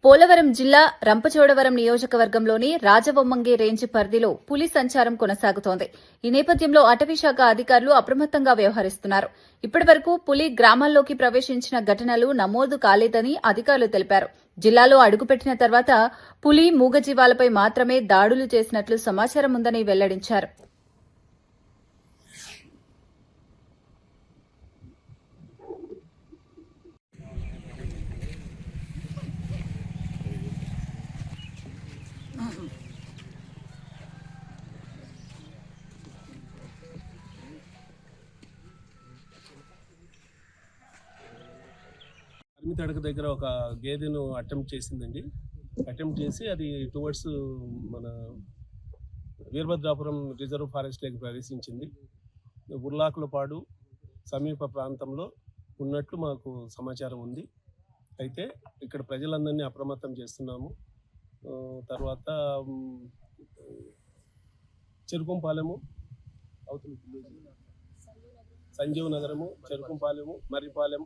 పోలవరం జిల్లా రంపచోడవరం నియోజకవర్గంలోని రాజవొమ్మంగి రేంజ్ పరిధిలో పులి సంచారం కొనసాగుతోంది. ఈ నేపథ్యంలో అటవీశాఖ అధికారులు అప్రమత్తంగా వ్యవహరిస్తున్నారు. ఇప్పటివరకు పులి గ్రామాల్లోకి ప్రవేశించిన ఘటనలు నమోదు కాలేదని అధికారులు తెలిపారు. జిల్లాలో అడుగుపెట్టిన తర్వాత పులి, మూగజీవాలపై మాత్రమే దాడులు చేసినట్లు సమాచారం ఉందని వెల్లడించారు. తడక దగ్గర ఒక గేదెను అటెంప్ట్ చేసిందండి. అటెంప్ట్ చేసి అది టువర్డ్స్ మన వీరభద్రాపురం రిజర్వ్ ఫారెస్ట్లోకి ప్రవేశించింది. ఉర్లాకులపాడు సమీప ప్రాంతంలో ఉన్నట్లు మాకు సమాచారం ఉంది. అయితే ఇక్కడ ప్రజలందరినీ అప్రమత్తం చేస్తున్నాము. తర్వాత చెరుకుంపాలెము, అవుతుంది సంజీవ్ నగరము, చెరుకుంపాలెము, మర్రిపాలెం,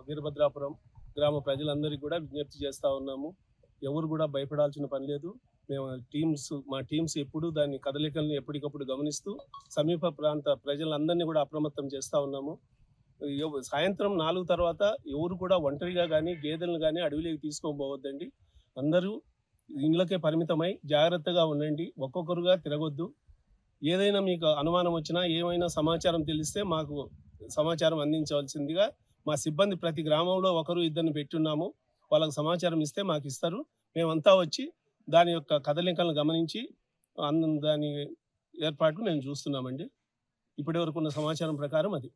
వీరభద్రాపురం గ్రామ ప్రజలందరికీ కూడా విజ్ఞప్తి చేస్తూ ఉన్నాము. ఎవరు కూడా భయపడాల్సిన పని లేదు. మా టీమ్స్ ఎప్పుడు దాని కదలికలను ఎప్పటికప్పుడు గమనిస్తూ సమీప ప్రాంత ప్రజలందరినీ కూడా అప్రమత్తం చేస్తూ ఉన్నాము. సాయంత్రం 4 తర్వాత ఎవరు కూడా ఒంటరిగా కానీ గేదెలను కానీ అడవిలోకి తీసుకోబోవద్దండి. అందరూ ఇళ్ళకే పరిమితమై జాగ్రత్తగా ఉండండి. ఒక్కొక్కరుగా తిరగొద్దు. ఏదైనా మీకు అనుమానం వచ్చినా, ఏమైనా సమాచారం తెలిస్తే మాకు సమాచారం అందించవలసిందిగా మా సిబ్బంది ప్రతి గ్రామంలో 1-2 పెట్టున్నాము. వాళ్ళకు సమాచారం ఇస్తే మాకు ఇస్తారు. మేమంతా వచ్చి దాని యొక్క కదలికలను గమనించి దాని ఏర్పాట్లు మేము చూస్తున్నామండి. ఇప్పటి వరకు ఉన్న సమాచారం ప్రకారం అది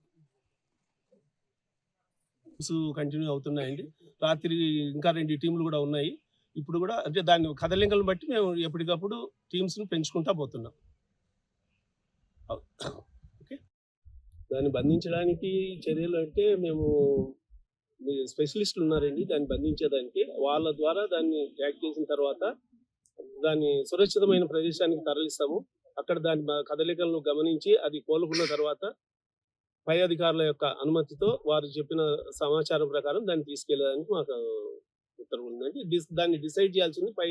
కంటిన్యూ అవుతున్నాయండి. రాత్రి ఇంకా 2 టీంలు కూడా ఉన్నాయి. ఇప్పుడు కూడా అంటే దాని కదలికలను బట్టి మేము ఎప్పటికప్పుడు టీమ్స్ను పెంచుకుంటా పోతున్నాం. ఓకే, దాన్ని బంధించడానికి చర్యలు అంటే మేము స్పెషలిస్టులు ఉన్నారండి దాన్ని బంధించేదానికి. వాళ్ళ ద్వారా దాన్ని ట్రాక్ చేసిన తర్వాత దాన్ని సురక్షితమైన ప్రదేశానికి తరలిస్తాము. అక్కడ దాని కదలికలను గమనించి అది కోలుకున్న తర్వాత పై అధికారుల యొక్క అనుమతితో వారు చెప్పిన సమాచారం ప్రకారం దాన్ని తీసుకెళ్ళడానికి మాకు ఉత్తర్వులు ఉందండి. దాన్ని డిసైడ్ చేయాల్సింది పై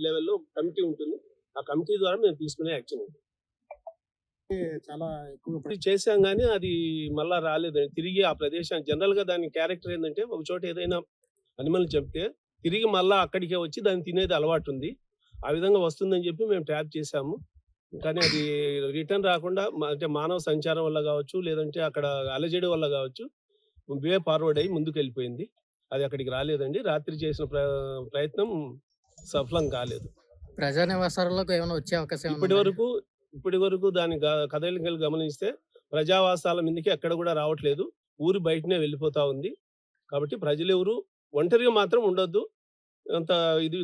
లెవెల్లో కమిటీ ఉంటుంది. ఆ కమిటీ ద్వారా మేము తీసుకునే యాక్షన్ ఉంటుంది. చాలా ఎక్కువ చేసాం కానీ అది మళ్ళా రాలేదండి. తిరిగి ఆ ప్రదేశానికి జనరల్గా దాని క్యారెక్టర్ ఏంటంటే ఒక చోట ఏదైనా అనిమల్ చెప్తే తిరిగి మళ్ళా అక్కడికే వచ్చి దాన్ని తినేది అలవాటు ఉంది. ఆ విధంగా వస్తుందని చెప్పి మేము ట్యాప్ చేసాము. కానీ అది రిటర్న్ రాకుండా అంటే మానవ సంచారం వల్ల కావచ్చు, లేదంటే అక్కడ అలజడి వల్ల కావచ్చు, వే ఫార్వర్డ్ అయ్యి ముందుకు వెళ్ళిపోయింది. అది అక్కడికి రాలేదండి. రాత్రి చేసిన ప్రయత్నం సఫలం కాలేదు. ప్రజా నివాసాలకు ఏమైనా వచ్చే అవకాశం ఇప్పటి వరకు దాని కదలికలు గమనిస్తే ప్రజావాసాల మీదకి ఎక్కడ కూడా రావట్లేదు. ఊరి బయటనే వెళ్ళిపోతా ఉంది. కాబట్టి ప్రజలు ఎవరు ఒంటరిగా మాత్రం ఉండొద్దు. అంత ఇది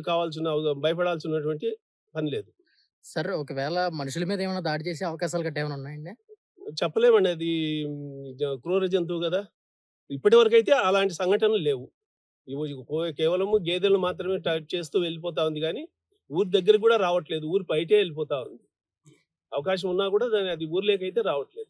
భయపడాల్సినటువంటి పని లేదు. సార్, ఒకవేళ మనుషుల మీద ఏమైనా దాడి చేసే అవకాశాలు గట్రా ఏమైనా ఉన్నాయండి? చెప్పలేమండి. అది క్రూర జంతువు కదా. ఇప్పటి వరకు అయితే అలాంటి సంఘటనలు లేవు. కేవలము గేదెలను మాత్రమే టచ్ చేస్తూ వెళ్ళిపోతా ఉంది కానీ ఊరి దగ్గర కూడా రావట్లేదు. ఊరి బయటే వెళ్ళిపోతా ఉంది. అవకాశం ఉన్నా కూడా అది ఊర్లోకి అయితే రావట్లేదు.